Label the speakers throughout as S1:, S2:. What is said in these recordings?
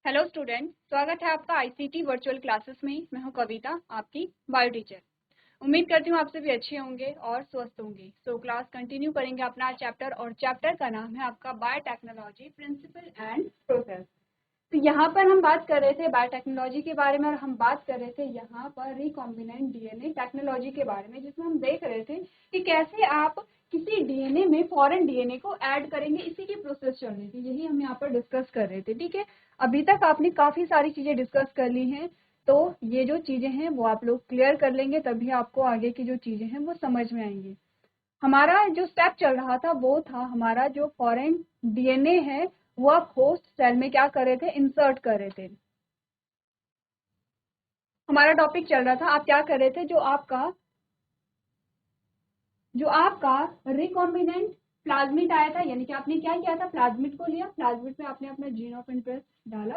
S1: Hello student, स्वागत है आपका आईसीटी वर्चुअल क्लासेस में। मैं हूं कविता, आपकी बायो टीचर। उम्मीद करती हूं आप सभी अच्छे होंगे और स्वस्थ होंगे। तो क्लास कंटिन्यू करेंगे अपना चैप्टर, और चैप्टर का नाम है आपका बायोटेक्नोलॉजी प्रिंसिपल एंड प्रोसेस। तो यहाँ पर हम बात कर रहे थे बायोटेक्नोलॉजी के बारे में, और हम बात कर रहे थे यहाँ पर रिकॉम्बिनेंट डीएनए टेक्नोलॉजी के बारे में, जिसमें हम देख रहे थे कि कैसे आप किसी डीएनए में फॉरेन डीएनए को ऐड करेंगे। इसी की प्रोसेस चल रही थी, यही हम यहाँ पर डिस्कस कर रहे थे। ठीक है, अभी तक आपने काफी सारी चीजें डिस्कस कर ली हैं, तो ये जो चीजें हैं वो आप लोग क्लियर कर लेंगे, तभी आपको आगे की जो चीजें हैं वो समझ में आएंगी। हमारा जो स्टेप चल रहा था वो था हमारा जो फॉरेन डीएनए है वो आप होस्ट सेल में क्या कर रहे थे, इंसर्ट कर रहे थे। हमारा टॉपिक चल रहा था, आप क्या कर रहे थे, जो आपका रिकॉम्बिनेंट प्लाज्मिड आया था, यानी कि आपने क्या किया था, प्लाज्मिड को लिया, प्लाज्मिड में आपने अपना जीन ऑफ इंटरेस्ट डाला।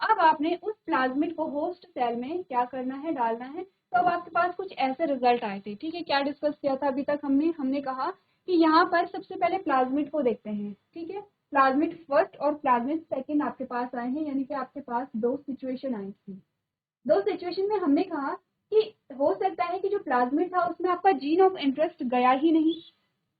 S1: अब आपने उस प्लाज्मिड को होस्ट सेल में क्या करना है, डालना है। तो अब आपके पास कुछ ऐसे रिजल्ट आए थे। ठीक है, क्या डिस्कस किया था अभी तक हमने कहा कि यहाँ पर सबसे पहले प्लाज्मिड को देखते हैं। ठीक है, प्लाज्मिड फर्स्ट और प्लाज्मिड सेकंड आपके पास आए हैं, यानी कि आपके पास दो सिचुएशन आई थी। दो सिचुएशन में हमने कहा कि हो सकता है कि जो प्लाज्मिड था उसमें आपका जीन ऑफ इंटरेस्ट गया ही नहीं।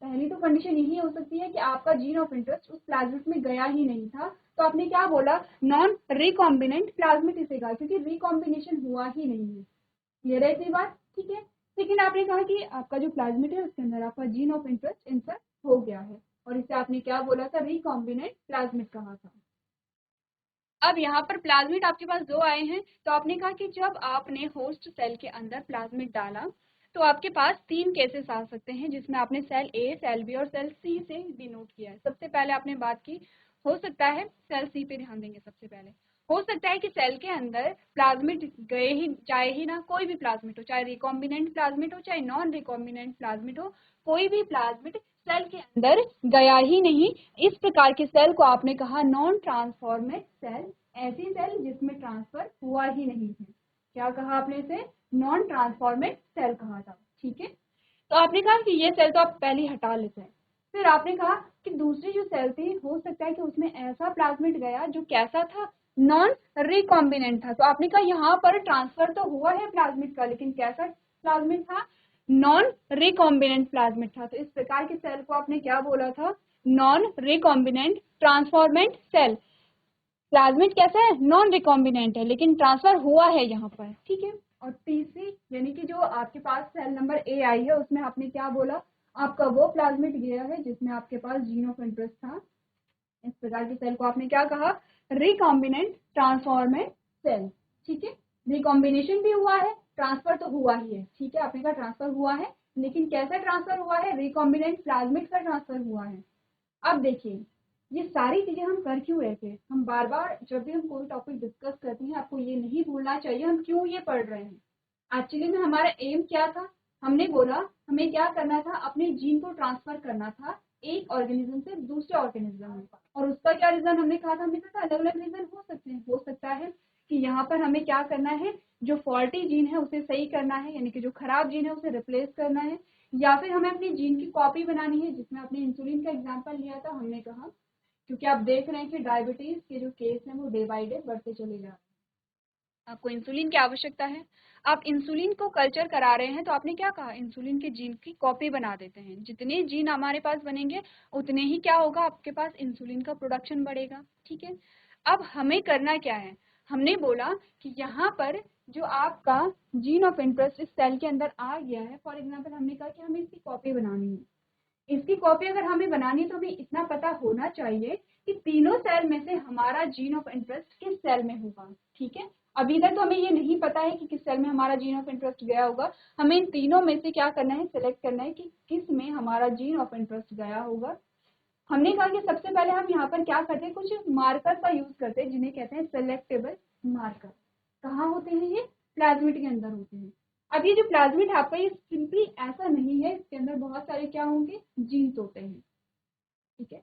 S1: पहली तो कंडीशन यही हो सकती है कि आपका जीन ऑफ इंटरेस्ट उस प्लाज्मिड में गया ही नहीं था। तो आपने क्या बोला, नॉन रिकॉम्बिनेंट प्लाज्मिड इसे कहा, क्योंकि रिकॉम्बिनेशन हुआ ही नहीं है। क्लियर है इतनी बात? ठीक है। लेकिन आपने कहा कि आपका जो प्लाज्मिड है उसके अंदर आपका जीन ऑफ इंटरेस्ट इंसर्ट हो गया है, और इसे आपने क्या बोला था, रिकॉम्बिनेंट प्लाज्मिड कहा था। अब यहाँ पर प्लाज्मिड आपके पास दो आए हैं, तो आपने कहा कि जब आपने होस्ट सेल के अंदर प्लाज्मिड डाला तो आपके पास तीन केसेस आ सकते हैं, जिसमें आपने सेल ए, सेल बी और सेल सी से डिनोट किया है। सबसे पहले आपने बात की, हो सकता है सेल सी पे ध्यान देंगे। सबसे पहले हो सकता है कि सेल के अंदर प्लाज्मिड गए ही जाए ही ना, कोई भी प्लाज्मिड हो, चाहे रिकॉम्बिनेंट प्लाज्मिड हो चाहे नॉन रिकॉम्बिनेंट प्लाज्मिड हो, कोई भी प्लाज्मिड सेल के अंदर गया ही नहीं। इस प्रकार के सेल को आपने कहा नॉन ट्रांसफॉर्मेड सेल, ऐसी सेल जिसमें ट्रांसफर हुआ ही नहीं है। क्या कहा आपने इसे, नॉन ट्रांसफॉर्मेड सेल कहा था। ठीक है, तो आपने कहा कि ये सेल तो आप पहले हटा लेते हैं। फिर आपने कहा कि दूसरी जो सेल थी, हो सकता है कि उसमें ऐसा प्लाज्मिड गया जो कैसा था, नॉन रिकॉम्बिनेंट था। तो आपने कहा यहाँ पर ट्रांसफर तो हुआ है प्लाज्मिड का, लेकिन कैसा प्लाज्मिड था, नॉन रिकॉम्बिनेंट प्लाज्मिड था। तो इस प्रकार के सेल को आपने क्या बोला था, non recombinant transformant cell. Plasmid कैसा है, नॉन रिकॉम्बिनेंट है, लेकिन ट्रांसफर हुआ है यहाँ पर। ठीक है, और तीसरी यानी कि जो आपके पास सेल नंबर ए आई है, उसमें आपने क्या बोला, आपका वो प्लाज्मिड गया है जिसमें आपके पास जीन ऑफ इंटरेस्ट था। इस प्रकार की सेल को आपने क्या कहा, रिकॉम्बिनेंट ट्रांसफॉर्मेंट सेल। ठीक है, रिकॉम्बिनेशन भी हुआ है, ट्रांसफर तो हुआ ही है। ठीक है, आपने कहा ट्रांसफर हुआ है, लेकिन कैसा ट्रांसफर हुआ है, रिकॉम्बिनेंट प्लाज्मिड का ट्रांसफर हुआ है। अब देखिए, ये सारी चीजें हम कर क्यों रहे थे, हम बार बार जब भी हम कोई टॉपिक डिस्कस करते हैं आपको ये नहीं भूलना चाहिए हम क्यों ये पढ़ रहे हैं। एक्चुअली में हमारा एम क्या था, हमने बोला हमें क्या करना था, अपने जीन को ट्रांसफर करना था एक ऑर्गेनिज्म से दूसरे ऑर्गेनिज्म में। और उसका क्या रीजन हमने कहा था, हमने कहा अलग अलग रीजन हो सकते हैं। हो सकता है कि यहाँ पर हमें क्या करना है, जो फॉल्टी जीन है उसे सही करना है, यानी कि जो खराब जीन है उसे रिप्लेस करना है, या फिर हमें अपनी जीन की कॉपी बनानी है, जिसमें अपने इंसुलिन का एग्जांपल लिया था। हमने कहा क्योंकि आप देख रहे हैं कि डायबिटीज के जो केस हैं वो डे बाय डे बढ़ते चले जा रहे हैं, आपको इंसुलिन की आवश्यकता है, आप इंसुलिन को कल्चर करा रहे हैं, तो आपने क्या कहा, इंसुलिन के जीन की कॉपी बना देते हैं। जितने जीन हमारे पास बनेंगे उतने ही क्या होगा, आपके पास इंसुलिन का प्रोडक्शन बढ़ेगा। ठीक है, अब हमें करना क्या है, हमने बोला कि यहाँ पर जो आपका जीन ऑफ इंटरेस्ट इस सेल के अंदर आ गया है, फॉर एग्जाम्पल हमने कहा कि हमें इसकी कॉपी बनानी है। इसकी कॉपी अगर हमें बनानी है तो हमें इतना पता होना चाहिए कि तीनों सेल में से हमारा जीन ऑफ इंटरेस्ट किस सेल में होगा। ठीक है, अभी तक तो हमें ये नहीं पता है कि किस सेल में हमारा जीन ऑफ इंटरेस्ट गया होगा। हमें इन तीनों में से क्या करना है, सिलेक्ट करना है कि किस में हमारा जीन ऑफ इंटरेस्ट गया होगा। हमने कहा कि सबसे पहले हम यहाँ पर क्या करते हैं, कुछ मार्कर का यूज करते हैं जिन्हें कहते हैं सिलेक्टेबल मार्कर। कहाँ होते हैं ये, प्लाज्मिड के अंदर होते हैं। अब ये जो प्लाज्मिड है आपका, ये सिंपली ऐसा नहीं है, इसके अंदर बहुत सारे क्या होंगे, जीन्स होते हैं। ठीक है,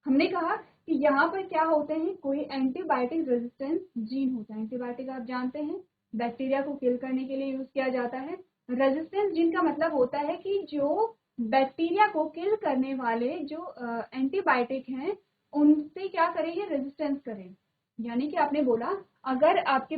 S1: हमने कहा कि यहाँ पर क्या होते हैं, कोई एंटीबायोटिक रेजिस्टेंस जीन होता है। एंटीबायोटिक आप जानते हैं बैक्टीरिया को किल करने के लिए यूज किया जाता है। रेजिस्टेंस जीन का मतलब होता है कि जो बैक्टीरिया को किल करने वाले जो एंटीबायोटिक हैं उनसे क्या करें, ये रेजिस्टेंस करें। यानी कि आपने बोला अगर आपके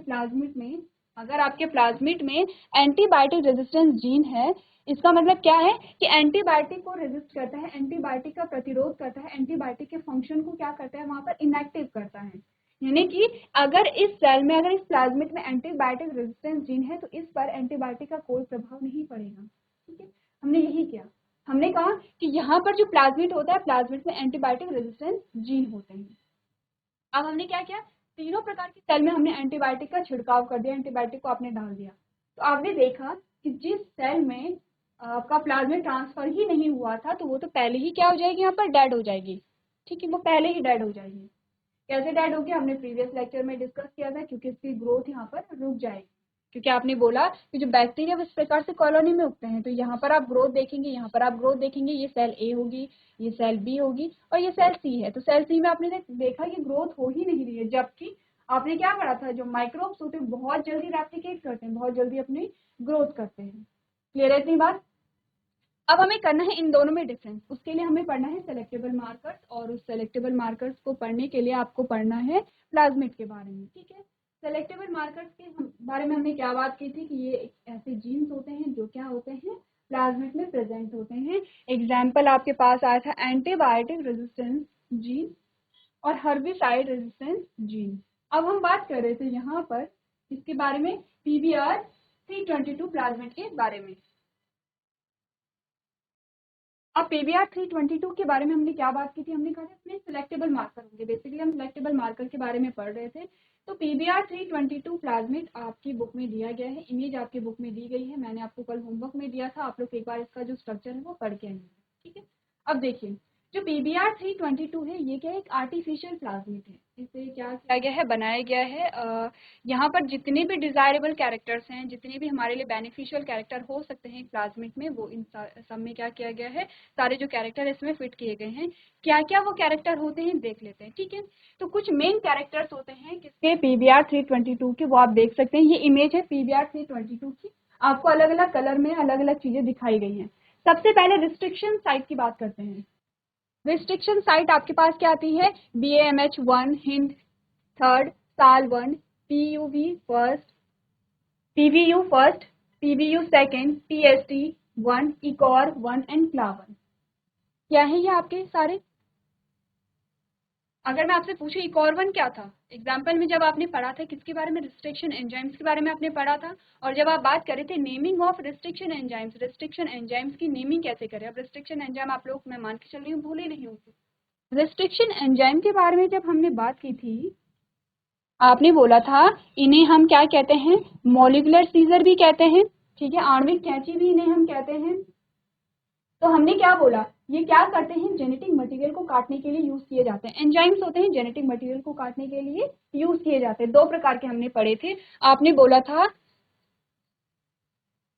S1: प्लाज्मिड में एंटीबायोटिक रेजिस्टेंस जीन है, इसका मतलब क्या है कि एंटीबायोटिक को रेजिस्ट करता है, एंटीबायोटिक का प्रतिरोध करता है, एंटीबायोटिक के फंक्शन को क्या करता है वहां पर इनएक्टिव करता है। यानी कि अगर इस सेल में, अगर इस प्लाज्मिड में एंटीबायोटिक रेजिस्टेंस जीन है तो इस पर एंटीबायोटिक का कोई प्रभाव नहीं पड़ेगा। ठीक है, हमने यही किया, हमने कहा कि यहाँ पर जो प्लाज्मिड होता है, प्लाज्मिड में एंटीबायोटिक रेजिस्टेंस जीन होते हैं। अब हमने क्या किया, तीनों प्रकार की सेल में हमने एंटीबायोटिक का छिड़काव कर दिया, एंटीबायोटिक को आपने डाल दिया। तो आपने देखा कि जिस सेल में आपका प्लाज्मिड ट्रांसफर ही नहीं हुआ था तो वो तो पहले ही क्या हो जाएगी, यहाँ पर डेड हो जाएगी। ठीक है, वो पहले ही डेड हो जाएगी। कैसे डेड होगी, हमने प्रीवियस लेक्चर में डिस्कस किया था, क्योंकि इसकी ग्रोथ यहाँ पर रुक जाएगी। क्योंकि आपने बोला कि जो बैक्टीरिया इस प्रकार से कॉलोनी में उगते हैं, तो यहाँ पर आप ग्रोथ देखेंगे, यहाँ पर आप ग्रोथ देखेंगे, ये सेल ए होगी, ये सेल बी होगी और ये सेल सी है। तो सेल सी में आपने देखा कि ग्रोथ हो ही नहीं रही है, जबकि आपने क्या पढ़ा था, जो माइक्रोब्स होते हैं बहुत जल्दी रेप्लिकेट करते हैं, बहुत जल्दी अपनी ग्रोथ करते हैं। क्लियर है इतनी बात। अब हमें करना है इन दोनों में डिफरेंस, उसके लिए हमें पढ़ना है सेलेक्टेबल मार्कर्स, और उस सेलेक्टेबल मार्कर्स को पढ़ने के लिए आपको पढ़ना है प्लाज्मिड के बारे में। ठीक है, सेलेक्टेबल मार्कर्स के बारे में हमने क्या बात की थी कि ये ऐसे जीन्स होते हैं जो क्या होते हैं, प्लाज्मिड में प्रेजेंट होते हैं। एग्जाम्पल आपके पास आया था एंटीबायोटिक रेजिस्टेंस जीन और हर्बिसाइड रेजिस्टेंस जीन। अब हम बात कर रहे थे यहाँ पर इसके बारे में, PBr322 प्लाज्मिड के बारे में। अब PBr322 के बारे में हमने क्या बात की थी, हमने कहा था इसमें सिलेक्टेबल मार्कर होंगे। बेसिकली हम सिलेक्टेबल मार्कर के बारे में पढ़ रहे थे। तो PBr322 प्लाज्मिड आपकी बुक में दिया गया है, इमेज आपकी बुक में दी गई है, मैंने आपको कल होमवर्क में दिया था, आप लोग एक बार इसका जो स्ट्रक्चर है वो पढ़ के आएंगे। ठीक है, अब देखिए जो PBr322 है ये क्या है, एक आर्टिफिशियल प्लाज्मिड है। इसे क्या किया गया है, बनाया गया है। यहाँ पर जितने भी डिजायरेबल कैरेक्टर्स हैं, जितने भी हमारे लिए बेनिफिशियल कैरेक्टर हो सकते हैं प्लाज्मिड में, वो इन सब में क्या किया गया है, सारे जो कैरेक्टर इसमें फिट किए गए हैं। क्या क्या वो कैरेक्टर होते हैं देख लेते हैं। ठीक है, तो कुछ मेन कैरेक्टर्स होते हैं किसके, PBr322 के, वो आप देख सकते हैं। ये इमेज है PBr322 की, आपको अलग अलग कलर में अलग अलग चीजें दिखाई गई हैं। सबसे पहले रिस्ट्रिक्शन साइट की बात करते हैं। रिस्ट्रिक्शन साइट आपके पास क्या आती है, BAMH1 हिंद थर्ड, साल 1, PVU first, PVU second, TST1, इकॉर1 एंड क्लावन। क्या है ये आपके सारे। अगर मैं आपसे पूछूं इकॉर1 क्या था, एग्जाम्पल में जब आपने पढ़ा था किसके बारे में, रिस्ट्रिक्शन एंजाइम्स के बारे में आपने पढ़ा था। और जब आप बात कर रहे थे नेमिंग ऑफ रिस्ट्रिक्शन एंजाइम्स की नेमिंग कैसे करें। अब रिस्ट्रिक्शन एंजाइम आप लोग, मैं मान के चल रही हूँ, भूल ही नहीं होंगे। रिस्ट्रिक्शन एंजाइम के बारे में जब हमने बात की थी, आपने बोला था इन्हें हम क्या कहते हैं, मॉलिकुलर सीजर भी कहते हैं। ठीक है, आणविक कैंची भी इन्हें हम कहते हैं। तो हमने क्या बोला, ये क्या करते हैं, जेनेटिक मटेरियल को काटने के लिए यूज किए जाते हैं। एंजाइम्स होते हैं जेनेटिक मटेरियल को काटने के लिए यूज किए जाते हैं। दो प्रकार के हमने पढ़े थे, आपने बोला था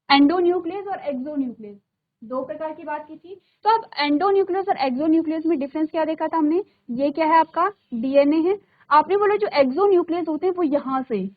S1: एंडोन्यूक्लियस और एक्सोन्यूक्लियस, दो प्रकार की बात की थी। तो अब एंडोन्यूक्लियस और एक्सोन्यूक्लियस में डिफरेंस क्या देखा था हमने, ये क्या है आपका डीएनए है। आपने बोला जो एक्सोन्यूक्लियस होते हैं वो यहाँ से,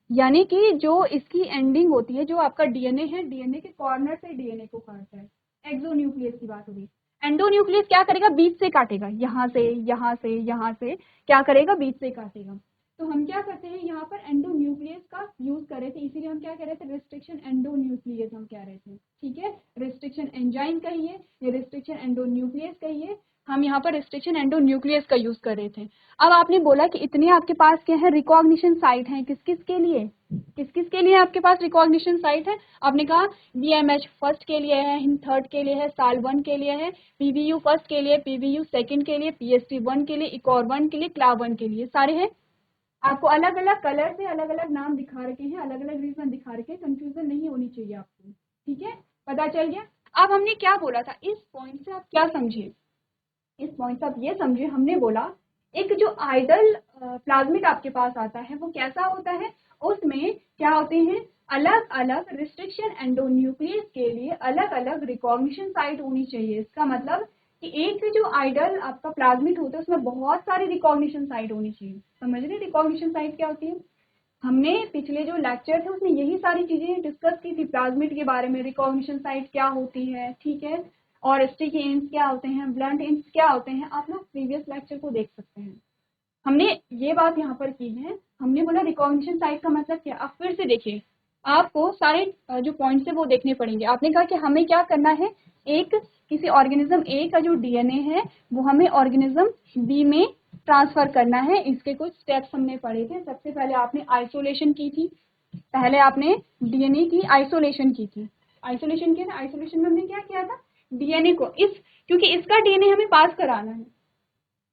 S1: यानी कि जो इसकी एंडिंग होती है, जो आपका डीएनए है, डीएनए के कॉर्नर से डीएनए को काटता है, एक्सोन्यूक्लियस की बात होगी। एंडोन्यूक्लियस क्या करेगा, बीच से काटेगा, यहाँ से यहाँ से यहाँ से क्या करेगा, बीच से काटेगा। तो हम क्या करते हैं, यहाँ पर एंडोन्यूक्लियस का यूज कर रहे थे, इसीलिए हम क्या कह रहे थे, रिस्ट्रिक्शन एंडोन्यूक्लियस हम कह रहे थे। ठीक है, रिस्ट्रिक्शन एंजाइम कहिए या रिस्ट्रिक्शन एंडोन्यूक्लियस कहिए, हम यहाँ पर रिस्ट्रिक्शन एंडोन्यूक्लियस का यूज कर रहे थे। अब आपने बोला कि इतने आपके पास क्या है, रिकॉग्निशन साइट है, किस किस के लिए, किस किस के लिए आपके पास रिकॉग्निशन साइट है। आपने कहा BMH फर्स्ट के लिए है, हिंद थर्ड के लिए है, साल1 के लिए है, PVU फर्स्ट के लिए, PVU सेकंड के लिए, PST1 के लिए, इकॉर1 के लिए, क्लाव1 के लिए, सारे हैं। आपको अलग अलग कलर से अलग अलग नाम दिखा रखे हैं, अलग अलग रीजन दिखा रखे हैं, कंफ्यूजन नहीं होनी चाहिए आपको। ठीक है, पता चल गया। अब हमने क्या बोला था, इस पॉइंट से आप क्या समझे, इस पॉइंट से आप ये समझे, हमने बोला एक जो आइडल प्लाज्मिड आपके पास आता है वो कैसा होता है, उसमें क्या होते हैं, अलग अलग रिस्ट्रिक्शन एंडोन्यूक्लियस के लिए अलग अलग रिकॉग्निशन साइट होनी चाहिए। इसका मतलब कि एक जो आइडल आपका प्लाज्मिड होता है उसमें बहुत सारी रिकॉग्निशन साइट होनी चाहिए। समझ रहे रिकॉग्निशन साइट क्या होती है, हमने पिछले जो लेक्चर थे उसमें यही सारी चीजें डिस्कस की थी प्लाज्मिड के बारे में, रिकॉग्निशन साइट क्या होती है। ठीक है, और स्टिकी एंड्स क्या होते हैं, ब्लंट एंड्स क्या होते हैं, आप लोग प्रीवियस लेक्चर को देख सकते हैं। हमने ये बात यहाँ पर की है, हमने बोला रिकॉग्निशन साइट का मतलब क्या। अब फिर से देखिए, आपको सारे जो पॉइंट्स है वो देखने पड़ेंगे। आपने कहा कि हमें क्या करना है, एक किसी ऑर्गेनिज्म ए का जो डीएनए है वो हमें ऑर्गेनिज्म बी में ट्रांसफर करना है। इसके कुछ स्टेप्स हमने पढ़े थे। सबसे पहले आपने आइसोलेशन की थी, पहले आपने डीएनए की आइसोलेशन की थी। आइसोलेशन की ना, आइसोलेशन में हमने क्या किया था, डीएनए को क्योंकि इसका डीएनए हमें पास कराना है,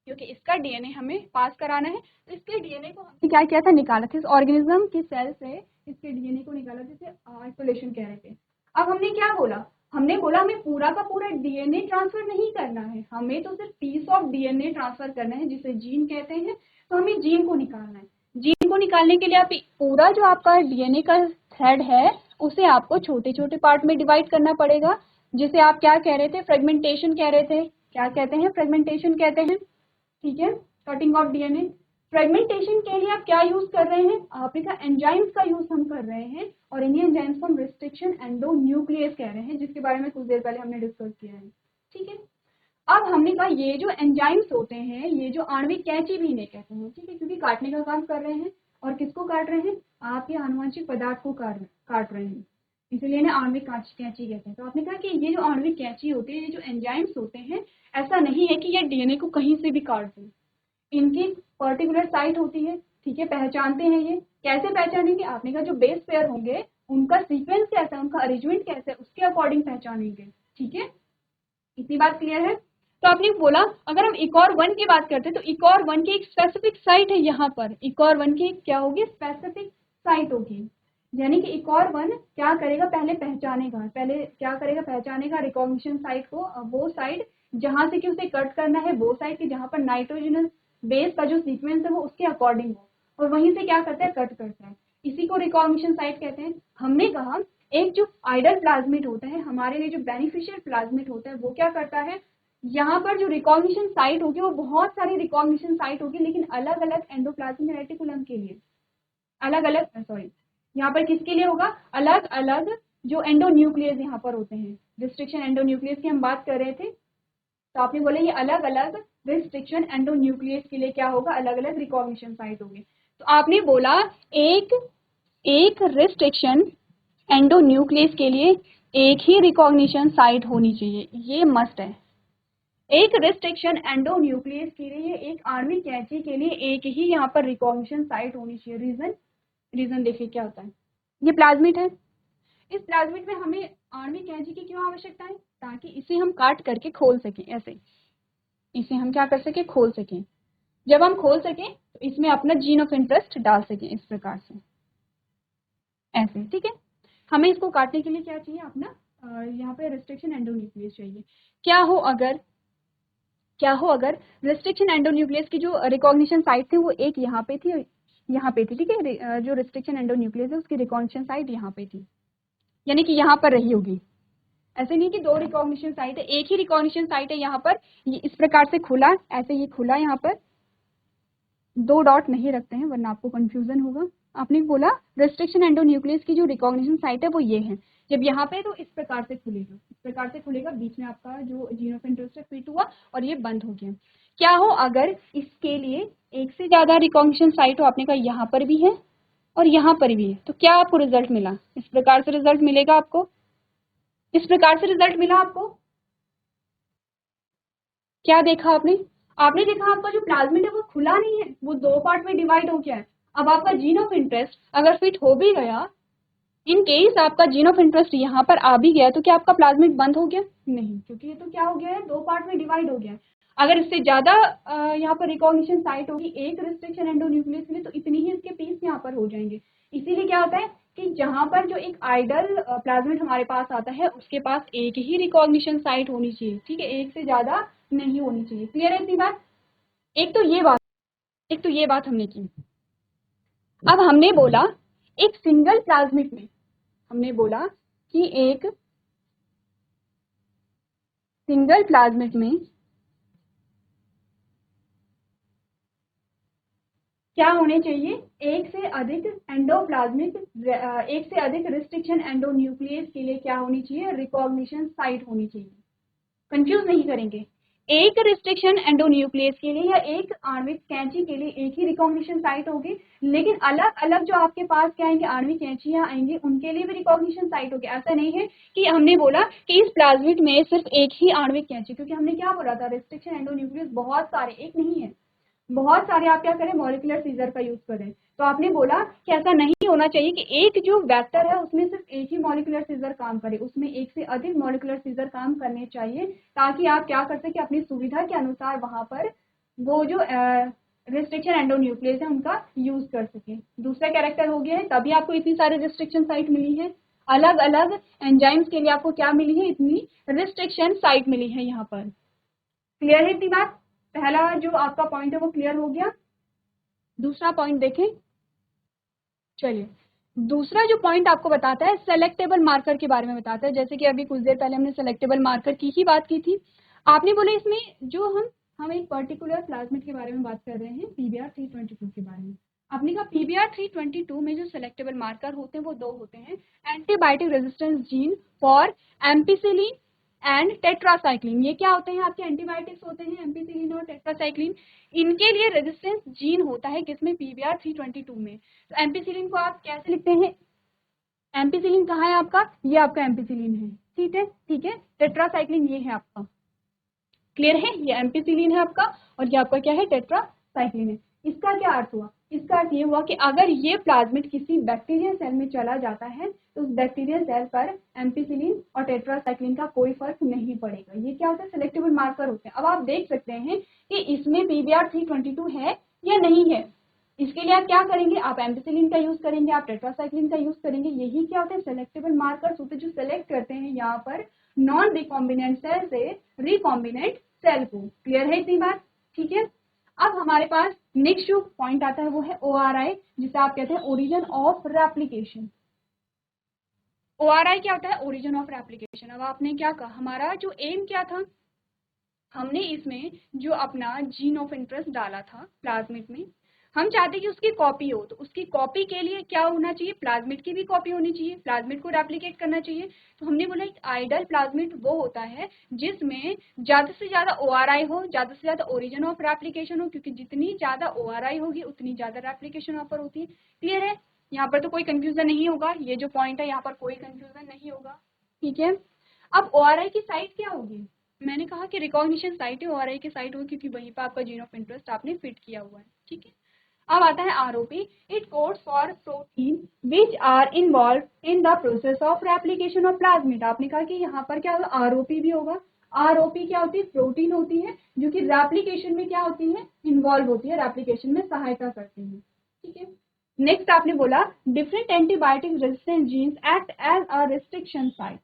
S1: क्योंकि इसका डीएनए हमें पास कराना है, तो इसके डीएनए को हमने क्या किया था, निकाला था। इस ऑर्गेनिज्म की सेल से इसके डीएनए को निकाला, जिसे आइसोलेशन कह रहे थे। अब हमने क्या बोला, हमने बोला हमें पूरा का पूरा डीएनए ट्रांसफर नहीं करना है, हमें तो सिर्फ पीस ऑफ डीएनए ट्रांसफर करना है, जिसे जीन कहते हैं। तो हमें जीन को निकालना है। जीन को निकालने के लिए आप पूरा जो आपका डीएनए का थ्रेड है उसे आपको छोटे छोटे पार्ट में डिवाइड करना पड़ेगा, जिसे आप क्या कह रहे थे, फ्रेगमेंटेशन कह रहे थे। क्या कहते हैं, फ्रेगमेंटेशन कहते हैं। ठीक है, कटिंग ऑफ डीएनए। फ्रेगमेंटेशन के लिए आप क्या यूज कर रहे हैं, आपने कहा एंजाइम्स का यूज हम कर रहे हैं, और इन्हीं एंजाइम्स को हम रिस्ट्रिक्शन एंडोन्यूक्लियस कह रहे हैं, जिसके बारे में कुछ देर पहले हमने डिस्कस किया है। ठीक है, अब हमने कहा ये जो एंजाइम्स होते हैं, ये जो आणविक कैंची भी इन्हें कहते हैं। ठीक है, क्योंकि काटने का काम कर रहे हैं, और किसको काट रहे हैं, आपके आनुवंशिक पदार्थ को काट रहे हैं, इसलिए इन्हें आणविक कैंची कहते हैं। तो आपने कहा कि ये जो आणविक कैंची होते हैं, ये जो एंजाइम्स होते हैं, ऐसा नहीं है कि ये डीएनए को कहीं से भी काट दें, इनकी पर्टिकुलर साइट होती है। ठीक है, पहचानते हैं ये, कैसे पहचानेंगे, आपने कहा जो बेस पेयर होंगे उनका सीक्वेंस कैसा है, उनका अरेंजमेंट कैसा है, उसके अकॉर्डिंग पहचानेंगे। ठीक है, इतनी बात क्लियर है। तो आपने बोला अगर हम इकॉर 1 की बात करते हैं, तो इकॉर 1 की एक स्पेसिफिक साइट है यहाँ पर, इकॉर 1 की क्या होगी, स्पेसिफिक साइट होगी। यानी कि इकॉर 1 क्या करेगा, पहले पहचानेगा, पहले क्या करेगा, पहचानेगा रिकॉग्निशन साइट को, वो साइट जहां से कि उसे कट करना है, वो साइट की जहां पर नाइट्रोजनस बेस का जो सीक्वेंस है वो उसके अकॉर्डिंग हो, और वहीं से क्या करता है, कट करता है। इसी को रिकॉग्निशन साइट कहते हैं। हमने कहा एक जो आइडल प्लाज्मिड होता है, हमारे लिए जो बेनिफिशियल प्लाज्मिड होता है, वो क्या करता है, यहाँ पर जो रिकॉग्निशन साइट होगी वो बहुत सारी रिकॉग्निशन साइट होगी, लेकिन अलग अलग एंडोप्लाज्मिक रेटिकुलम के लिए, अलग अलग सॉरी यहाँ पर किसके लिए होगा, अलग अलग जो एंडोन्यूक्लियस यहाँ पर होते हैं, रिस्ट्रिक्शन एंडोन्यूक्लियस की हम बात कर रहे थे। तो आपने बोला ये अलग अलग रिस्ट्रिक्शन एंडोन्यूक्लियस के लिए क्या होगा, अलग अलग रिकॉग्निशन साइट होगी। तो आपने बोला एक एक रिस्ट्रिक्शन एंडोन्यूक्लियस के लिए एक ही रिकॉग्निशन साइट होनी चाहिए, ये मस्ट है। एक रिस्ट्रिक्शन एंडोन्यूक्लियस के लिए, एक आणविक कैंची के लिए एक ही यहाँ पर रिकॉग्निशन साइट होनी चाहिए। रीजन देखिए क्या होता है, ये प्लाज्मिड है, इस प्लाज्मिड में हमें आणविक कैंची की क्यों आवश्यकता है, ताकि इसे हम काट करके खोल सकें, ऐसे इसे हम क्या कर सकें, खोल सकें। जब हम खोल सकें तो इसमें अपना जीन ऑफ इंटरेस्ट डाल सकें, इस प्रकार से ऐसे। ठीक है, हमें इसको काटने के लिए क्या चाहिए, अपना यहाँ पे रिस्ट्रिक्शन एंडोन्यूक्लियस चाहिए। क्या हो अगर रिस्ट्रिक्शन एंडोन्यूक्लियस की जो रिकॉग्निशन साइट थी वो एक यहाँ पे थी, यहाँ पे थी। ठीक है, जो रिस्ट्रिक्शन एंडोन्यूक्लियस है उसकी रिकॉग्निशन साइट यहाँ पे थी, यानी कि यहाँ पर रही होगी। ऐसे नहीं कि दो रिकॉग्निशन साइट है, एक ही रिकॉग्निशन साइट है यहाँ पर, ये इस प्रकार से खुला, ऐसे ही खुला, यहाँ पर दो डॉट नहीं रखते हैं वरना आपको कंफ्यूजन होगा। आपने बोला रिस्ट्रिक्शन एंडोन्यूक्लियस की जो रिकॉग्निशन साइट है वो ये है, जब यहाँ पे तो इस प्रकार से खुलेगा, इस प्रकार से खुलेगा, बीच में आपका जो जीन ऑफ इंटरेस्ट है फिट हुआ और ये बंद हो गया। क्या हो अगर इसके लिए एक से ज्यादा रिकॉग्निशन साइट हो, आपने कहा यहाँ पर भी है और यहाँ पर भी है, तो क्या आपको रिजल्ट मिला, इस प्रकार से रिजल्ट मिलेगा आपको, इस प्रकार से रिजल्ट मिला आपको। क्या देखा आपने, आपने देखा आपका जो प्लाज्मिड है वो खुला नहीं है, वो दो पार्ट में डिवाइड हो गया है। अब आपका जीन ऑफ इंटरेस्ट अगर फिट हो भी गया, इन केस आपका जीन ऑफ इंटरेस्ट यहाँ पर आ भी गया, तो क्या आपका प्लाज्मिड बंद हो गया, नहीं, क्योंकि ये तो क्या हो गया है, दो पार्ट में डिवाइड हो गया है। अगर इससे ज्यादा यहाँ पर रिकॉग्निशन साइट होगी एक रिस्ट्रिक्शन एंडोन्यूक्लियस के लिए, तो इतनी ही इसके पीस यहाँ पर हो जाएंगे। इसीलिए क्या होता है कि जहां पर जो एक आइडल प्लाज्मिड हमारे पास आता है उसके पास एक ही रिकॉग्निशन साइट होनी चाहिए। ठीक है, एक से ज्यादा नहीं होनी चाहिए। क्लियर है इतनी बात। एक तो ये बात हमने की। अब हमने बोला एक सिंगल प्लाज्मिड में, हमने बोला कि एक सिंगल प्लाज्मिड में क्या होने चाहिए, एक से अधिक एंडोप्लाज्मिक, एक से अधिक रिस्ट्रिक्शन एंडोन्यूक्लियस के लिए क्या होनी चाहिए, रिकॉग्निशन साइट होनी चाहिए। कंफ्यूज नहीं करेंगे, एक रिस्ट्रिक्शन एंडोन्यूक्लियस के लिए या एक आणविक कैंची के लिए एक ही रिकॉग्निशन साइट होगी, लेकिन अलग अलग जो आपके पास क्या आएंगे आणविक कैंचियां आएंगी उनके लिए भी रिकॉग्निशन साइट होगी। ऐसा नहीं है कि हमने बोला कि इस प्लाज्मिड में सिर्फ एक ही आणविक कैंची, क्योंकि हमने क्या बोला था रिस्ट्रिक्शन एंडोन्यूक्लियस बहुत सारे, एक नहीं है, बहुत सारे आप क्या करें मॉलिक्यूलर सीजर का यूज करें। तो आपने बोला कि ऐसा नहीं होना चाहिए कि एक जो वेक्टर है उसमें सिर्फ एक ही मॉलिक्यूलर सीजर काम करे, उसमें एक से अधिक मॉलिक्यूलर सीजर काम करने चाहिए, ताकि आप क्या कर सके अपनी सुविधा के अनुसार वहां पर वो जो रिस्ट्रिक्शन एंडोन्यूक्लियस है उनका यूज कर सके। दूसरा कैरेक्टर हो गया है, तभी आपको इतनी सारी रिस्ट्रिक्शन साइट मिली है। अलग अलग एंजाइम्स के लिए आपको क्या मिली है, इतनी रिस्ट्रिक्शन साइट मिली है यहाँ पर। क्लियर है इतनी बात? पहला जो आपका पॉइंट है वो क्लियर हो गया। दूसरा पॉइंट देखें, चलिए दूसरा जो पॉइंट आपको बताता है सेलेक्टेबल मार्कर के बारे में बताता है। जैसे कि अभी कुछ देर पहले हमने सेलेक्टेबल मार्कर की ही बात की थी। आपने बोले इसमें जो हम एक पर्टिकुलर प्लाज्मिड के बारे में बात कर रहे हैं, PBr322 के बारे में। आपने कहा PBr322 में जो सेलेक्टेबल मार्कर होते हैं वो दो होते हैं, antibiotic resistance gene for ampicillin and tetracycline. ये क्या होते हैं, आपके एंटीबायोटिक्स होते हैं एम्पिसिलिन और टेट्रासाइक्लिन। इनके लिए रेजिस्टेंस जीन होता है किसमें, PBr322 में। तो एम्पिसिलिन को आप कैसे लिखते हैं, एम्पिसिलिन कहाँ है आपका, ये आपका एम्पिसिलिन है, ठीक है ठीक है। टेट्रासाइक्लिन ये है आपका, क्लियर है, ये एम्पिसिलिन है आपका और ये आपका क्या है, टेट्रासाइक्लिन है। इसका क्या अर्थ हुआ, इसका अर्थ ये हुआ कि अगर ये प्लाज्मिड किसी बैक्टीरियल सेल में चला जाता है तो उस बैक्टीरियल सेल पर एम्पिसिलिन और टेट्रासाइक्लिन का कोई फर्क नहीं पड़ेगा। ये क्या होता है, सेलेक्टेबल मार्कर होते हैं। अब आप देख सकते हैं कि इसमें PBr322 है या नहीं है। इसके लिए आप क्या करेंगे, आप एम्पिसिलिन का यूज करेंगे, आप टेट्रासाइक्लिन का यूज करेंगे। यही क्या होते हैं, सेलेक्टेबल मार्कर्स होते हैं, जो सेलेक्ट करते हैं यहाँ पर नॉन रिकॉम्बिनेंट सेल से रिकॉम्बिनेंट सेल को। क्लियर है इतनी बात, ठीक है। अब हमारे पास नेक्स्ट जो पॉइंट आता है वो है ORI, जिसे आप कहते हैं ओरिजिन ऑफ रेप्लिकेशन। ORI क्या होता है, ओरिजिन ऑफ रेप्लिकेशन। अब आपने क्या कहा, हमारा जो एम क्या था, हमने इसमें जो अपना जीन ऑफ इंटरेस्ट डाला था प्लाज्मिड में, हम चाहते कि उसकी कॉपी हो, तो उसकी कॉपी के लिए क्या होना चाहिए, प्लाज्मिड की भी कॉपी होनी चाहिए, प्लाज्मिड को रेप्लिकेट करना चाहिए। तो हमने बोला एक आइडल प्लाज्मिड वो होता है जिसमें ज्यादा से ज्यादा ORI हो, ज्यादा से ज्यादा ओरिजिन ऑफ रेप्लिकेशन हो, क्योंकि जितनी ज्यादा ORI होगी उतनी ज्यादा रेप्लिकेशन वहां पर होती है। क्लियर है, यहाँ पर तो कोई कंफ्यूजन नहीं होगा, ये जो पॉइंट है यहाँ पर कोई कंफ्यूजन नहीं होगा, ठीक है। अब ORI की साइट क्या होगी, मैंने कहा कि रिकॉग्निशन साइट है, ORI की साइट होगी क्योंकि वहीं पर आपका जीन ऑफ इंटरेस्ट आपने फिट किया हुआ है, ठीक है। अब आता है ROP, it codes for protein which are involve in the process of replication of plasmid. आपने कहा कि यहाँ पर क्या होगा, ROP भी होगा। ROP क्या होती है, प्रोटीन होती है जो कि रेप्लिकेशन में क्या होती है, इन्वॉल्व होती है, रेप्लिकेशन में सहायता करती है, ठीक है। नेक्स्ट आपने बोला different antibiotic resistance genes act as a restriction site.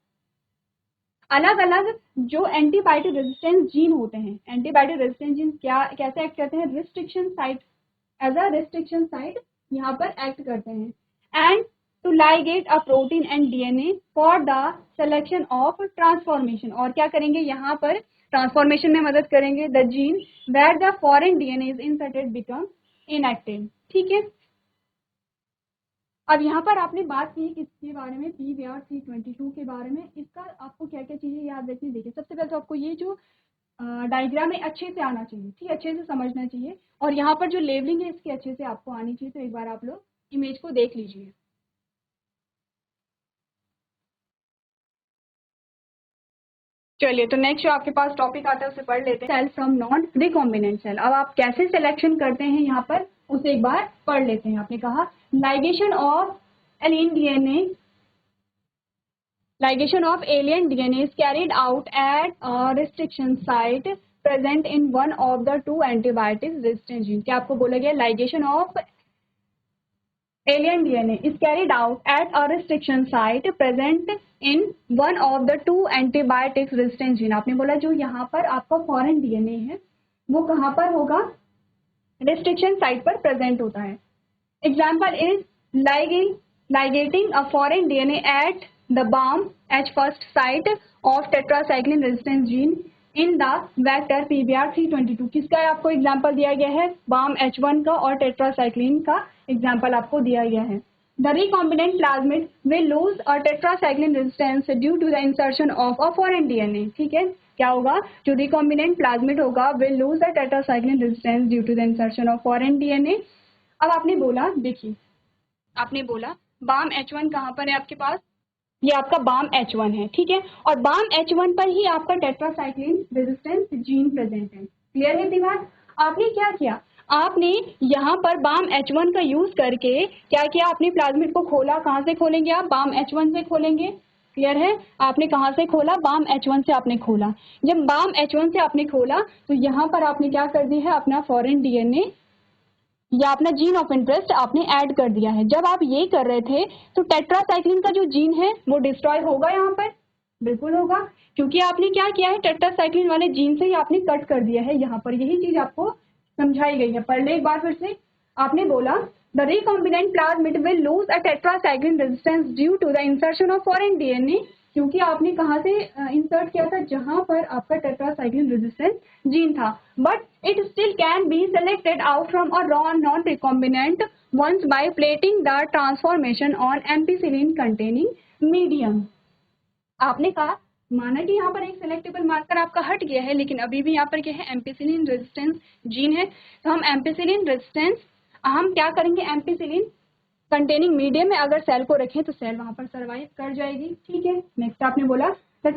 S1: अलग अलग जो एंटीबायोटिक रेजिस्टेंस जीन होते हैं, एंटीबायोटिक रेजिस्टेंस जीन क्या कैसे एक्ट करते हैं, restriction site, as a restriction site यहाँ पर एक्ट करते हैं। And to ligate a protein and DNA for the selection of transformation, और क्या करेंगे यहाँ पर ट्रांसफॉर्मेशन में मदद करेंगे, the gene where the foreign DNA is inserted become inactive, ठीक है। अब यहाँ पर आपने बात की किसके बारे में, PBr322 के बारे में। इसका आपको क्या क्या चीजें याद रखनी, देखिए सबसे पहले तो आपको ये जो डायग्राम है अच्छे से आना चाहिए, ठीक, अच्छे से समझना चाहिए, और यहाँ पर जो लेवलिंग है इसकी अच्छे से आपको आनी चाहिए। तो एक बार आप लोग इमेज को देख लीजिए। चलिए तो नेक्स्ट जो आपके पास टॉपिक आता है उसे पढ़ लेते हैं, cell from non recombinant cell. अब आप कैसे सिलेक्शन करते हैं यहाँ पर उसे एक बार पढ़ लेते हैं। आपने कहा ligation of alien DNA, ligation of alien DNA is carried out at a restriction site present in one of the two antibiotic resistant genes। क्या आपको बोला गया, ligation of alien DNA is carried out at a restriction site present in one of the two antibiotic resistant gene। आपने बोला जो यहाँ पर आपका फॉरेन DNA है वो कहाँ पर होगा, रिस्ट्रिक्शन साइट पर प्रेजेंट होता है। Example is ligating a foreign DNA at the BAM H1 site of tetracycline resistance gene in the vector PBr322। किसका आपको एग्जाम्पल दिया गया है, BAM H1 का और टेट्रासाइक्लिन का एग्जाम्पल आपको दिया गया है। The recombinant plasmid will lose a tetracycline resistance due to the insertion of a foreign DNA. ठीक है, क्या होगा, जो recombinant plasmid होगा will lose the tetracycline resistance due to the insertion of foreign DNA. अब आपने बोला, देखिए आपने बोला बाम H1 कहाँ पर है आपके पास, ये आपका बाम H1 है, ठीक है, और बाम H1 पर ही आपका टेट्रासाइक्लिन रेजिस्टेंस जीन प्रेजेंट है। क्लियर है बात? आपने क्या किया, आपने यहाँ पर बाम H1 का यूज करके क्या किया, आपने प्लाज्मिड को खोला। कहाँ से खोलेंगे आप, बाम H1 से खोलेंगे। क्लियर है, आपने कहाँ से खोला, बाम H1 से आपने खोला। जब बाम H1 से आपने खोला तो यहाँ पर आपने क्या कर दिया है, अपना फॉरेन डीएनए या अपना जीन ऑफ इंटरेस्ट आपने ऐड कर दिया है। जब आप ये कर रहे थे तो टेट्रासाइक्लिन का जो जीन है वो डिस्ट्रॉय होगा यहाँ पर, बिल्कुल होगा, क्योंकि आपने क्या किया है, टेट्रासाइक्लिन वाले जीन से ही आपने कट कर दिया है यहाँ पर। यही चीज आपको समझाई गई है। पढ़ ले एक बार फिर से। आपने बोला the recombinant plasmid will lose a tetracycline resistance due to the insertion of foreign DNA, क्योंकि आपने कहाँ से इंसर्ट किया था, जहां पर आपका टेट्रासाइक्लिन रेजिस्टेंस जीन था। But it still can be selected out from a raw non recombinant ones by plating the transformation on ampicillin containing medium. आपने कहा, माना कि यहाँ पर एक सेलेक्टेबल मार्कर आपका हट गया है, लेकिन अभी भी यहाँ पर क्या है, एम्पिसिलिन रेजिस्टेंस जीन है। तो हम एम्पिसिलिन रेजिस्टेंस, हम क्या करेंगे, एम्पिसिलिन कंटेनिंग मीडियम में अगर सेल को रखें तो सेल वहां पर सर्वाइव कर जाएगी। ठीक है, नेक्स्ट आपने बोला the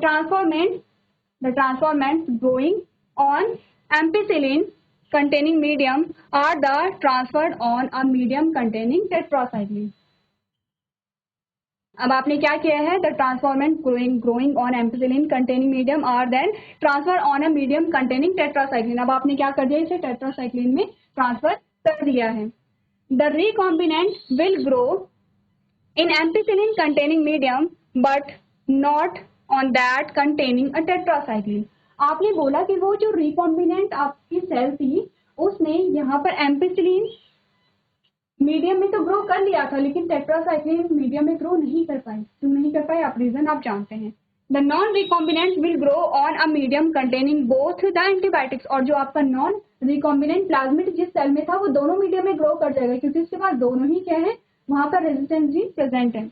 S1: transformant growing on ampicillin containing medium are the transferred on a medium containing tetracycline. अब आपने क्या किया है, the transformant growing on ampicillin containing medium are then transfer on a medium containing tetracycline. अब आपने क्या कर दिया, इसे टेट्रासाइक्लिन में ट्रांसफर कर दिया है। The recombinant will grow in ampicillin containing medium but not on that containing a tetracycline। आपने बोला कि वो जो रिकॉम्बिनेंट आपकी सेल थी उसने यहाँ पर एम्पिसिलिन मीडियम में तो ग्रो कर लिया था, लेकिन टेट्रासाइक्लिन मीडियम में ग्रो नहीं कर पाई। क्यों नहीं कर पाई, आप रीजन आप जानते हैं। The non recombinant will grow on a medium containing both the antibiotics, और जो आपका नॉन रिकॉम्बिनेंट प्लाज्मिड जिस सेल में था वो दोनों मीडियम में ग्रो कर जाएगा, क्योंकि उसके पास दोनों ही क्या है, वहां पर रेजिस्टेंस जीन प्रेजेंट है।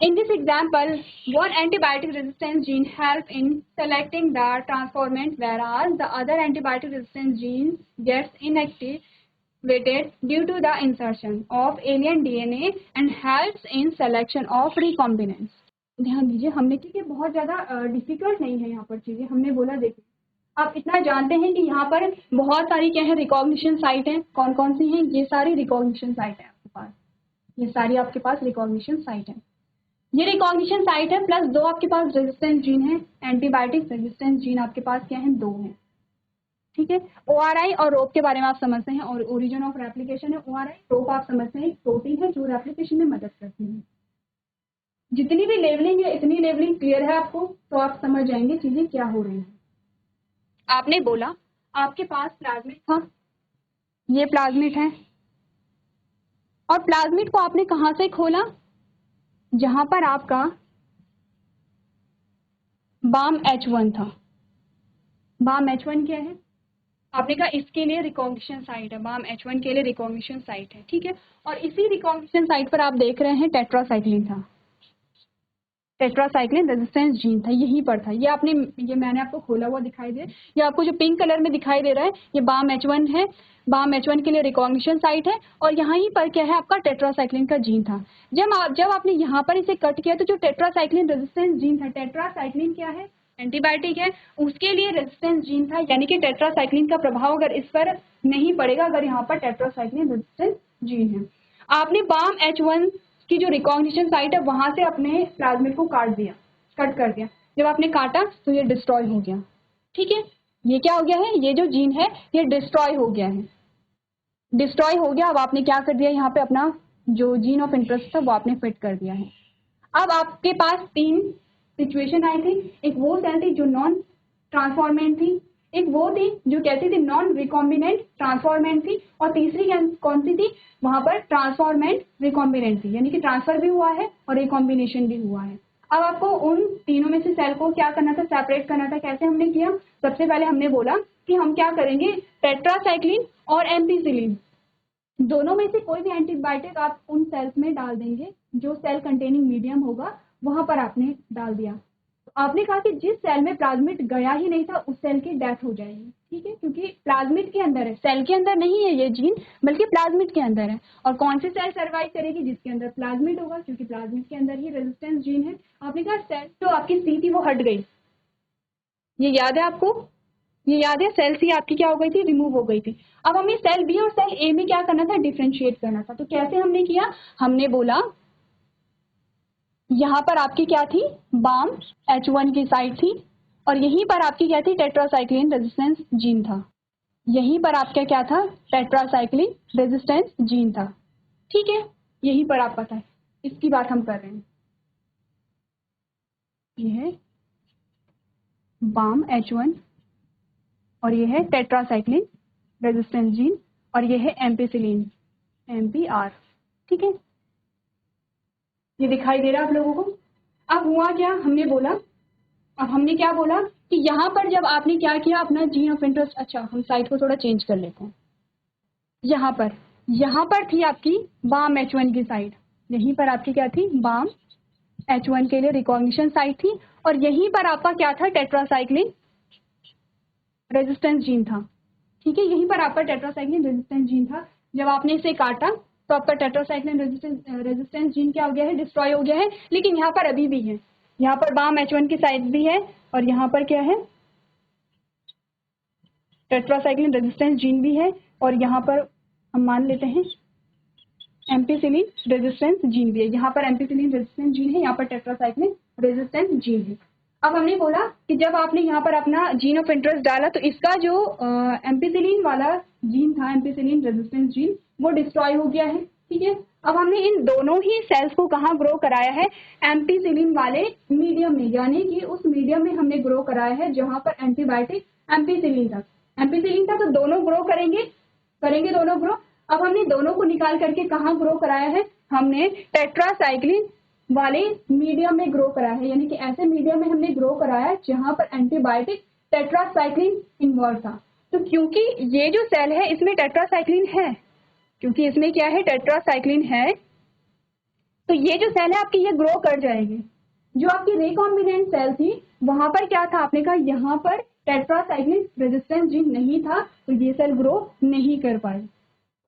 S1: In this example, one antibiotic resistance gene helps in selecting the transformant, whereas the other antibiotic resistance gene gets inactivated due to the insertion of alien DNA and helps in selection of recombinants। ध्यान दीजिए, हमने क्योंकि बहुत ज्यादा difficult नहीं है यहाँ पर चीजें, हमने बोला देखिए आप इतना जानते हैं कि यहाँ पर बहुत सारी क्या है, रिकॉग्निशन साइट है। कौन कौन सी हैं, ये सारी रिकॉग्निशन साइट है आपके पास, ये सारी आपके पास रिकॉग्निशन साइट है। ये रिकॉग्निशन साइट है प्लस 2 आपके पास रेजिस्टेंस जीन है, एंटीबायोटिक रेजिस्टेंस जीन आपके पास क्या है, 2 है। ठीक है, ORI और रोप के बारे में आप समझते हैं, और ओरिजिन ऑफ रेप्लिकेशन है ORI, रोप आप समझते हैं एक प्रोटीन है जो रेप्लिकेशन में मदद करती है। जितनी भी लेवलिंग है, इतनी लेवलिंग क्लियर है आपको, तो आप समझ जाएंगे चीजें क्या हो रही हैं। आपने बोला आपके पास प्लाज्मिड था, ये प्लाज्मिड है, और प्लाज्मिड को आपने कहां से खोला, जहां पर आपका बाम H1 था। बाम H1 क्या है, आपने कहा इसके लिए रिकॉग्निशन साइट है, बाम H1 के लिए रिकॉग्निशन साइट है। ठीक है, और इसी रिकॉग्निशन साइट पर आप देख रहे हैं टेट्रासाइक्लिन था, टेट्रासाइक्लिन रेजिस्टेंस जीन था, यहीं पर था। ये मैंने आपको खोला हुआ दिखाई दे, ये आपको जो पिंक कलर में दिखाई दे रहा है ये बाम H1 है। बाम H1 के लिए रिकॉग्निशन साइट है, और यहाँ ही पर क्या है, आपका टेट्रासाइक्लिन का जीन था। जब आपने यहाँ पर इसे कट किया तो जो टेट्रासाइक्लिन रेजिस्टेंस जीन था, टेट्रासाइक्लिन क्या है, एंटीबायोटिक है, उसके लिए रेजिस्टेंस जीन था, यानी कि टेट्रासाइक्लिन का प्रभाव अगर इस पर नहीं पड़ेगा अगर यहाँ पर टेट्रासाइक्लिन रेजिस्टेंस जीन है। आपने बाम H1 की जो रिकॉग्निशन साइट है वहां से अपने प्लाज्मिड को कट कर दिया। जब आपने काटा तो ये डिस्ट्रॉय हो गया। ठीक है, ये क्या हो गया है, ये जो जीन है ये डिस्ट्रॉय हो गया है, डिस्ट्रॉय हो गया। अब आपने क्या कर दिया, यहाँ पे अपना जो जीन ऑफ इंटरेस्ट था वो आपने फिट कर दिया है। अब आपके पास 3 सिचुएशन आई थी, एक वो सेल थी जो नॉन ट्रांसफॉर्मेंट थी, एक वो थी जो कैसी थी, नॉन रिकॉम्बिनेंट ट्रांसफॉर्मेंट थी, और तीसरी कौन सी थी, वहां पर ट्रांसफॉर्मेंट रिकॉम्बिनेंट थी, यानी कि ट्रांसफर भी हुआ है और रिकॉम्बिनेशन भी हुआ है। अब आपको उन तीनों में से सेल को क्या करना था, सेपरेट करना था। कैसे हमने किया, सबसे पहले हमने बोला कि हम क्या करेंगे, टेट्रासाइक्लिन और एम्पिसिलिन दोनों में से कोई भी एंटीबायोटिक आप उन सेल्स में डाल देंगे, जो सेल कंटेनिंग मीडियम होगा वहां पर आपने डाल दिया। तो आपने कहा कि जिस सेल में प्लाज्मिड गया ही नहीं था उस सेल की डेथ हो जाएगी, ठीक है, क्योंकि प्लाज्मिड के अंदर है, सेल के अंदर नहीं है ये जीन, बल्कि प्लाज्मिड के अंदर है। और कौन सी सेल सर्वाइव करेगी? जिसके अंदर प्लाज्मिड होगा, क्योंकि प्लाज्मिड के अंदर ही रेजिस्टेंस जीन है। आपने कहा सेल जो आपकी सी थी वो हट गई, ये याद है आपको? ये याद है, सेल सी आपकी क्या हो गई थी? रिमूव हो गई थी। अब हमें सेल बी और सेल ए में क्या करना था? डिफ्रेंशिएट करना था। तो कैसे हमने किया? हमने बोला यहाँ पर आपकी क्या थी? बाम H1 की साइड थी, और यहीं पर आपकी क्या थी? टेट्रासाइक्लिन रेजिस्टेंस जीन था। यहीं पर आपका क्या था? टेट्रासाइक्लिन रेजिस्टेंस जीन था, ठीक है, यहीं पर आप पता है, इसकी बात हम कर रहे हैं। ये है बाम H1 और ये है टेट्रासाइक्लिन रेजिस्टेंस जीन, और ये है एम्पिसिलिन MPR, ठीक है, ये दिखाई दे रहा है आप लोगों को? अब हुआ क्या? हमने बोला, अब हमने क्या बोला कि यहाँ पर जब आपने क्या किया अपना जीन ऑफ इंटरेस्ट, अच्छा हम साइड को थोड़ा चेंज कर लेते हैं। यहाँ पर थी आपकी बाम H1 की साइड, यहीं पर आपकी क्या थी? बाम H1 के लिए रिकॉग्निशन साइट थी, और यहीं पर आपका क्या था? टेट्रासाइक्लिन रेजिस्टेंस जीन था, ठीक है, यहीं पर आपका टेट्रासाइक्लिन रेजिस्टेंस जीन था। जब आपने इसे काटा तो आपका टेट्रासाइक्लिन रेजिस्टेंस जीन क्या हो गया है? डिस्ट्रॉय हो गया है, लेकिन यहाँ पर अभी भी है, यहाँ पर बाम H1 की साइड भी है, और यहाँ पर क्या है? टेट्रासाइक्लिन रेजिस्टेंस जीन भी है, और यहाँ पर हम मान लेते हैं एम्पिसिलिन रेजिस्टेंस जीन भी है। यहाँ पर एम्पिसिलिन रेजिस्टेंस जीन है, यहाँ पर टेट्रासाइक्लिन रेजिस्टेंस जीन है। अब हमने बोला कि जब आपने यहाँ पर अपना जीन ऑफ इंटरेस्ट डाला तो इसका जो एम्पिसिलिन वाला जीन था, एम्पिसिलिन रेजिस्टेंस जीन, वो डिस्ट्रॉय हो गया है, ठीक है। अब हमने इन दोनों ही सेल्स को कहाँ ग्रो कराया है? एम्पिसिलिन वाले मीडियम में, यानी कि उस मीडियम में हमने ग्रो कराया है जहां पर एंटीबायोटिक एम्पिसिलिन था, तो दोनों ग्रो करेंगे दोनों ग्रो। अब हमने दोनों को निकाल करके कहाँ ग्रो कराया है? हमने टेट्रासाइक्लिन वाले मीडियम में ग्रो कराया है, यानी कि ऐसे मीडियम में हमने ग्रो कराया है जहां पर एंटीबायोटिक टेट्रासाइक्लिन इन्वॉल्व था। तो क्योंकि ये जो सेल है इसमें टेट्रासाइक्लिन है, क्योंकि इसमें क्या है? टेट्रासाइक्लिन है, तो ये जो सेल है आपकी ये ग्रो कर जाएगी। जो आपकी रिकॉम्बिनेंट सेल थी वहां पर क्या था? आपने कहा यहाँ पर टेट्रासाइक्लिन रेजिस्टेंस जीन नहीं था, तो ये सेल ग्रो नहीं कर पाई।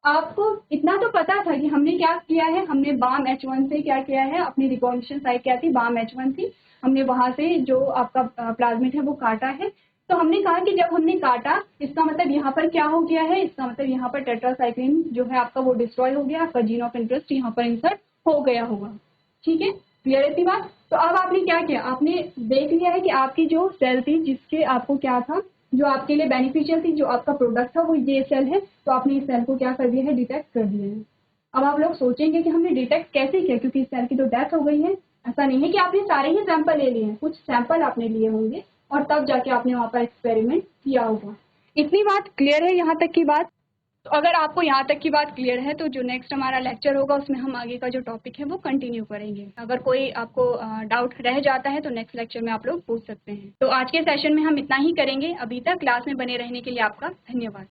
S1: आपको इतना तो पता था कि हमने क्या किया है? हमने बाम H1 से क्या किया है? अपनी रिकॉग्निशन साइट क्या थी? बाम H1 थी, हमने वहां से जो आपका प्लाज्मिड है वो काटा है। तो हमने कहा कि जब हमने काटा इसका मतलब यहाँ पर क्या हो गया है? इसका मतलब यहाँ पर टेट्रासाइक्लिन जो है आपका वो डिस्ट्रॉय हो गया, आपका जीन ऑफ इंटरेस्ट यहाँ पर इंसर्ट हो गया होगा, ठीक है, क्लियर है इतनी बात? तो अब आपने क्या किया? आपने देख लिया है कि आपकी जो सेल थी जिसके आपको क्या था, जो आपके लिए बेनिफिशियल थी, जो आपका प्रोडक्ट था वो ये सेल है, तो आपने इस सेल को क्या कर दिया है? डिटेक्ट कर दिया है। अब आप लोग सोचेंगे कि हमने डिटेक्ट कैसे किया, क्योंकि इस सेल की तो डेथ हो गई है। ऐसा नहीं है कि आपने सारे ही सैंपल ले लिए हैं, कुछ सैंपल आपने लिए होंगे और तब जाके आपने वहां पर एक्सपेरिमेंट किया होगा। इतनी बात क्लियर है यहाँ तक की बात? तो अगर आपको यहाँ तक की बात क्लियर है तो जो नेक्स्ट हमारा लेक्चर होगा उसमें हम आगे का जो टॉपिक है वो कंटिन्यू करेंगे। अगर कोई आपको डाउट रह जाता है तो नेक्स्ट लेक्चर में आप लोग पूछ सकते हैं। तो आज के सेशन में हम इतना ही करेंगे। अभी तक क्लास में बने रहने के लिए आपका धन्यवाद।